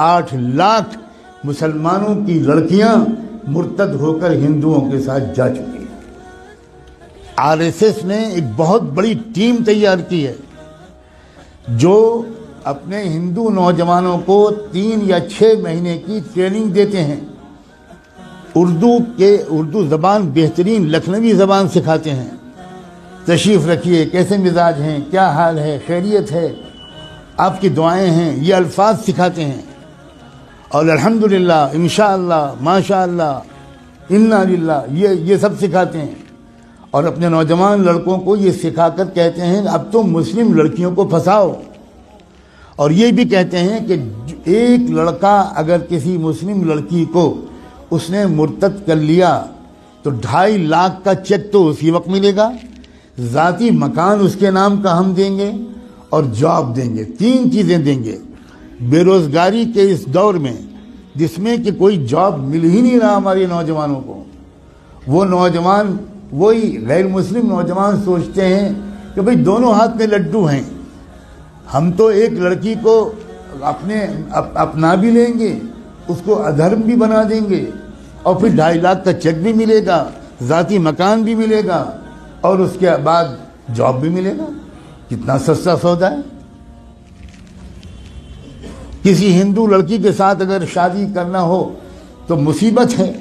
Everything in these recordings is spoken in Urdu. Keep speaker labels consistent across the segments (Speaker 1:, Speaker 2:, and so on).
Speaker 1: 8 لاکھ مسلمانوں کی لڑکیاں مرتد ہو کر ہندوؤں کے ساتھ جا چکی ہیں۔ RSS نے ایک بہت بڑی ٹیم تیار کی ہے جو اپنے ہندو نوجوانوں کو 3 یا 6 مہینے کی ٹریننگ دیتے ہیں، اردو زبان بہترین لکھنوی زبان سکھاتے ہیں، تشریف رکھیے، کیسے مزاج ہیں، کیا حال ہے، خیریت ہے، آپ کی دعائیں ہیں، یہ الفاظ سکھاتے ہیں، اور الحمدللہ، انشاءاللہ، ماشاءاللہ، انا للہ، یہ سب سکھاتے ہیں، اور اپنے نوجوان لڑکوں کو یہ سکھا کر کہتے ہیں اب تو مسلم لڑکیوں کو پھنساؤ، اور یہ بھی کہتے ہیں کہ ایک لڑکا اگر کسی مسلم لڑکی کو اس نے مرتد کر لیا تو 2.5 لاکھ کا چیک تو اسی وقت ملے گا، ذاتی مکان اس کے نام کا ہم دیں گے، اور جاب دیں گے، 3 چیزیں دیں گے۔ بے روزگاری کے اس دور میں جس میں کہ کوئی جاب مل ہی نہیں رہا ہمارے نوجوانوں کو، وہ نوجوان، وہی غیر مسلم نوجوان سوچتے ہیں کہ بھئی دونوں ہاتھ میں لڈو ہیں، ہم تو ایک لڑکی کو اپنا بھی لیں گے، اس کو ادھرم بھی بنا دیں گے، اور پھر 2.5 لاکھ کا چیک بھی ملے گا، ذاتی مکان بھی ملے گا، اور اس کے بعد جاب بھی ملے گا۔ کتنا سستا سودا ہے۔ کسی ہندو لڑکی کے ساتھ اگر شادی کرنا ہو تو مصیبت ہے،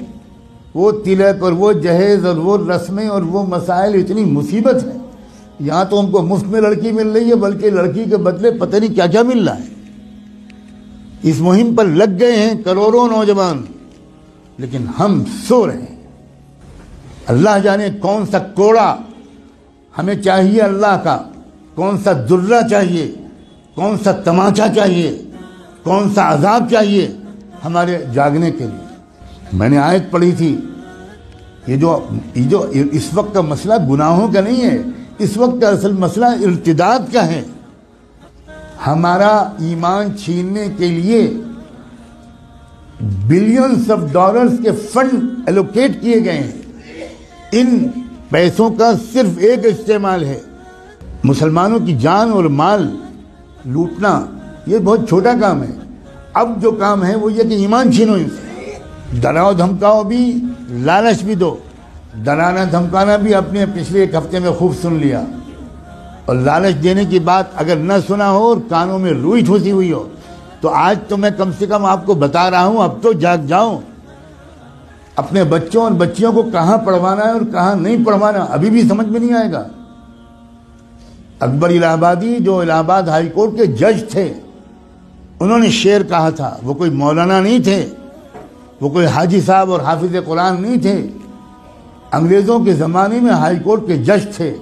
Speaker 1: وہ تلک اور وہ جہیز اور وہ رسمیں اور وہ مسائل، اتنی مصیبت ہے۔ یہاں تو ہم کو مفت میں لڑکی مل رہی ہے، بلکہ لڑکی کے بدلے پتہ نہیں کیا کیا مل رہا ہے۔ اس مہم پر لگ گئے ہیں کروڑوں نوجوان، لیکن ہم سو رہے ہیں۔ اللہ جانے کون سا کوڑا ہمیں چاہیے اللہ کا، کون سا درہ چاہیے، کون سا تماچا چاہیے، کون سا عذاب چاہیے ہمارے جاگنے کے لیے۔ میں نے آیت پڑھی تھی، یہ جو اس وقت کا مسئلہ گناہوں کا نہیں ہے، اس وقت کا اصل مسئلہ ارتداد کا ہے۔ ہمارا ایمان چھیننے کے لیے بلینز آف ڈالرز کے فنڈ ایلوکیٹ کیے گئے ہیں۔ ان پیسوں کا صرف ایک استعمال ہے، مسلمانوں کی جان اور مال لوٹنا۔ یہ بہت چھوٹا کام ہے۔ اب جو کام ہے وہ یہ کہ ایمان چھینو ان سے، ڈراؤ دھمکاؤ بھی، لالچ بھی دو۔ ڈرانا دھمکانا بھی اپنے پچھلے 1 ہفتے میں خوب سن لیا، اور لالچ دینے کی بات اگر نہ سنا ہو اور کانوں میں روئی ٹھوسی ہوئی ہو تو آج تو میں کم سے کم آپ کو بتا رہا ہوں، اب تو جاگ جاؤ۔ اپنے بچوں اور بچیوں کو کہاں پڑھوانا ہے اور کہاں نہیں پڑھوانا ابھی بھی سمجھ میں نہیں آئے گا۔ اکبر الہ آبادی جو الہ آباد ہائی کورٹ کے جج تھے، انہوں نے شعر کہا تھا، وہ کوئی مولانا نہیں تھے، وہ کوئی حاجی صاحب اور حافظ قرآن نہیں تھے، انگریزوں کے زمانے میں ہائی کورٹ کے جج تھے۔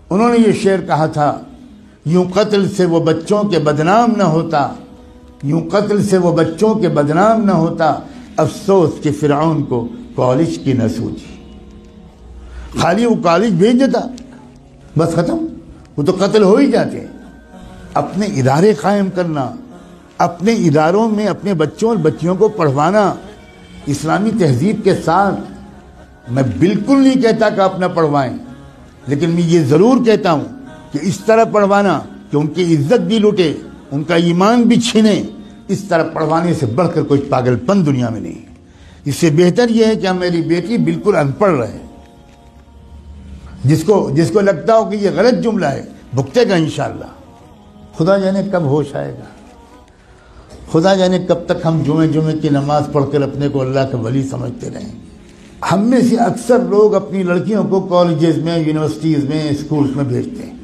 Speaker 1: انہوں نے یہ شعر کہا تھا، یوں قتل سے وہ بچوں کے بدنام نہ ہوتا، یوں قتل سے وہ بچوں کے بدنام نہ ہوتا، افسوس کہ فرعون کو کالج کی نہ سوچی۔ خالی وہ کالج بھیج دیتا، بس ختم، وہ تو قتل ہو ہی جاتے۔ اپنے ادارے قائم کرنا، اپنے اداروں میں اپنے بچوں اور بچیوں کو پڑھوانا اسلامی تہذیب کے ساتھ۔ میں بالکل نہیں کہتا کہ اپنا پڑھوائیں، لیکن میں یہ ضرور کہتا ہوں کہ اس طرح پڑھوانا کہ ان کی عزت بھی لوٹے، ان کا ایمان بھی چھینے، اس طرح پڑھوانے سے بڑھ کر کوئی پاگل پن دنیا میں نہیں۔ اس سے بہتر یہ ہے کہ میری بیٹی بالکل ان پڑھ رہے، جس کو لگتا ہو کہ یہ غلط جملہ ہے بھگتے گا انشاءاللہ۔ خدا جانے کب ہوش آئے گا، خدا جانے کب تک ہم جمعے کی نماز پڑھ کر اپنے کو اللہ کا ولی سمجھتے رہیں گے۔ ہم میں سے اکثر لوگ اپنی لڑکیوں کو کالجز میں، یونیورسٹیز میں، اسکولز میں بھیجتے ہیں،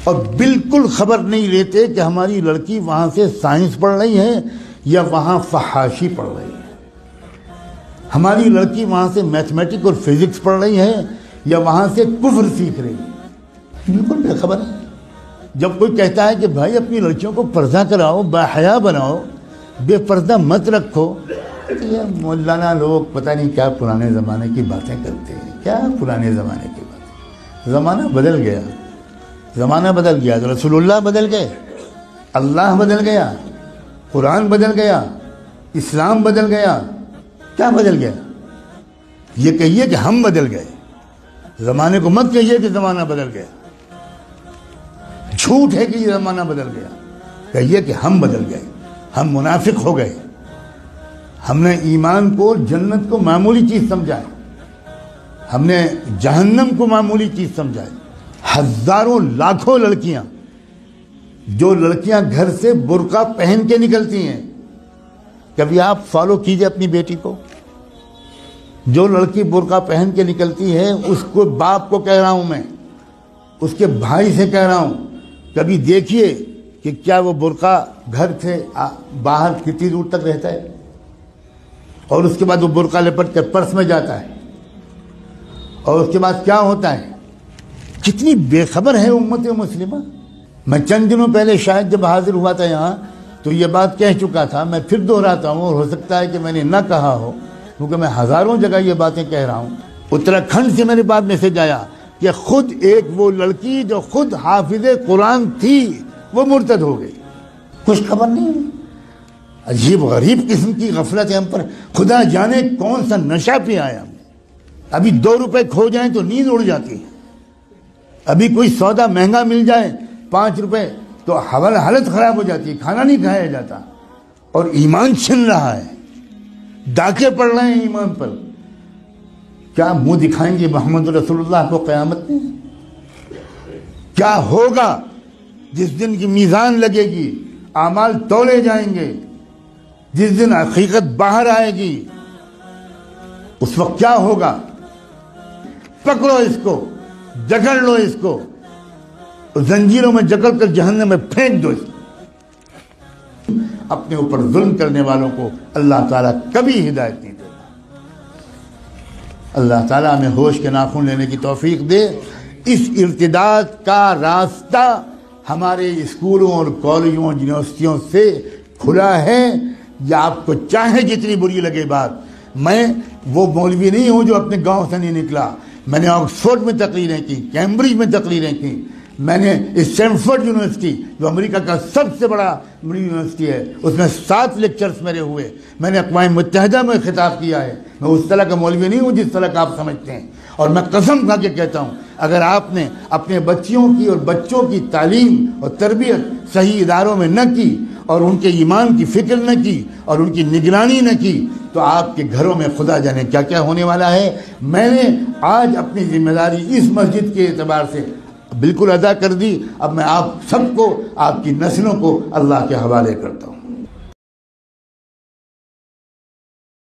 Speaker 1: اور بالکل خبر نہیں لیتے کہ ہماری لڑکی وہاں سے سائنس پڑھ رہی ہے یا وہاں فحاشی پڑھ رہی ہے، ہماری لڑکی وہاں سے میتھمیٹک اور فزکس پڑھ رہی ہے یا وہاں سے کفر سیکھ رہی ہے، بالکل بے خبر ہے۔ جب کوئی کہتا ہے کہ بھائی اپنی لڑکیوں کو پردہ کراؤ، باحیا بناؤ، بے پردہ مت رکھو، یہ مولانا لوگ پتہ نہیں کیا پرانے زمانے کی باتیں کرتے ہیں۔ کیا پرانے زمانے کی باتیں؟ زمانہ بدل گیا، زمانہ بدل گیا، رسول اللہ بدل گئے، اللہ بدل گیا، قرآن بدل گیا، اسلام بدل گیا۔ کیا بدل گیا؟ یہ کہیے کہ ہم بدل گئے، زمانے کو مت کہیے کہ زمانہ بدل گیا۔ جھوٹ ہے کہ یہ زمانہ بدل گیا، کہیے کہ ہم بدل گئے۔ ہم منافق ہو گئے. ہم نے ایمان کو، جنت کو معمولی چیز سمجھا ہے. ہم نے جہنم کو معمولی چیز سمجھا ہے. ہزاروں لاکھوں لڑکیاں، جو لڑکیاں گھر سے برقع پہن کے نکلتی ہیں، کبھی آپ فالو کیجئے اپنی بیٹی کو. جو لڑکی برقع پہن کے نکلتی ہے، اس کو، باپ کو کہہ رہا ہوں میں، اس کے بھائی سے کہہ رہا ہوں، کبھی دیکھیے کہ کیا وہ برقع گھر سے باہر کتنی دور تک رہتا ہے، اور اس کے بعد وہ برقع لپٹ کر پرس میں جاتا ہے، اور اس کے بعد کیا ہوتا ہے. کتنی بے خبر ہے امت مسلمہ. میں چند دنوں پہلے شاید جب حاضر ہوا تھا یہاں تو یہ بات کہہ چکا تھا. میں پھر دہراتا ہوں، اور ہو سکتا ہے کہ میں نے نہ کہا ہو، کیونکہ میں ہزاروں جگہ یہ باتیں کہہ رہا ہوں. اتراکھنڈ سے میرے پاس میسج آیا کہ خود ایک وہ لڑکی جو خود حافظ قرآن تھی وہ مرتد ہو گئی. کچھ خبر نہیں. عجیب غریب قسم کی غفلت ہے ہم پر. خدا جانے کون سا نشہ پہ آیا. ابھی 2 روپے کھو جائیں تو نیند اڑ جاتی ہے. ابھی کوئی سودا مہنگا مل جائے 5 روپے تو حالت خراب ہو جاتی ہے، کھانا نہیں کھایا جاتا. اور ایمان چھن رہا ہے، ڈاکے پڑ رہے ہیں ایمان پر. کیا منہ دکھائیں گے محمد رسول اللہ کو قیامت میں؟ کیا ہوگا جس دن کی میزان لگے گی، اعمال تولے جائیں گے، جس دن حقیقت باہر آئے گی، اس وقت کیا ہوگا؟ پکڑو اس کو، جکڑ لو اس کو، زنجیروں میں جکڑ کر جہنم میں پھینک دو اس کو. اپنے اوپر ظلم کرنے والوں کو اللہ تعالیٰ کبھی ہدایت نہیں دیتا. اللہ تعالیٰ ہمیں ہوش کے ناخن لینے کی توفیق دے. اس ارتداد کا راستہ ہمارے اسکولوں اور کالجوں، یونیورسٹیوں سے کھلا ہے. یا آپ کو چاہے جتنی بری لگے بات، میں وہ مولوی نہیں ہوں جو اپنے گاؤں سے نہیں نکلا. میں نے آکسفورڈ میں تقریریں کی، کیمبرج میں تقریریں کی. میں نے اسٹینفورڈ یونیورسٹی جو امریکہ کا سب سے بڑا یونیورسٹی ہے، اس میں 7 لیکچرز میرے ہوئے. میں نے اقوام متحدہ میں خطاب کیا ہے. میں اس طرح کا مولوی نہیں ہوں جس طرح کا آپ سمجھتے ہیں. اور میں قسم کھا کے کہتا ہوں، اگر آپ نے اپنے بچیوں کی اور بچوں کی تعلیم اور تربیت صحیح اداروں میں نہ کی، اور ان کے ایمان کی فکر نہ کی، اور ان کی نگرانی نہ کی، تو آپ کے گھروں میں خدا جانے کیا کیا ہونے والا ہے. میں نے آج اپنی ذمہ داری اس مسجد کے اعتبار سے بالکل ادا کر دی. اب میں آپ سب کو، آپ کی نسلوں کو اللہ کے حوالے کرتا ہوں.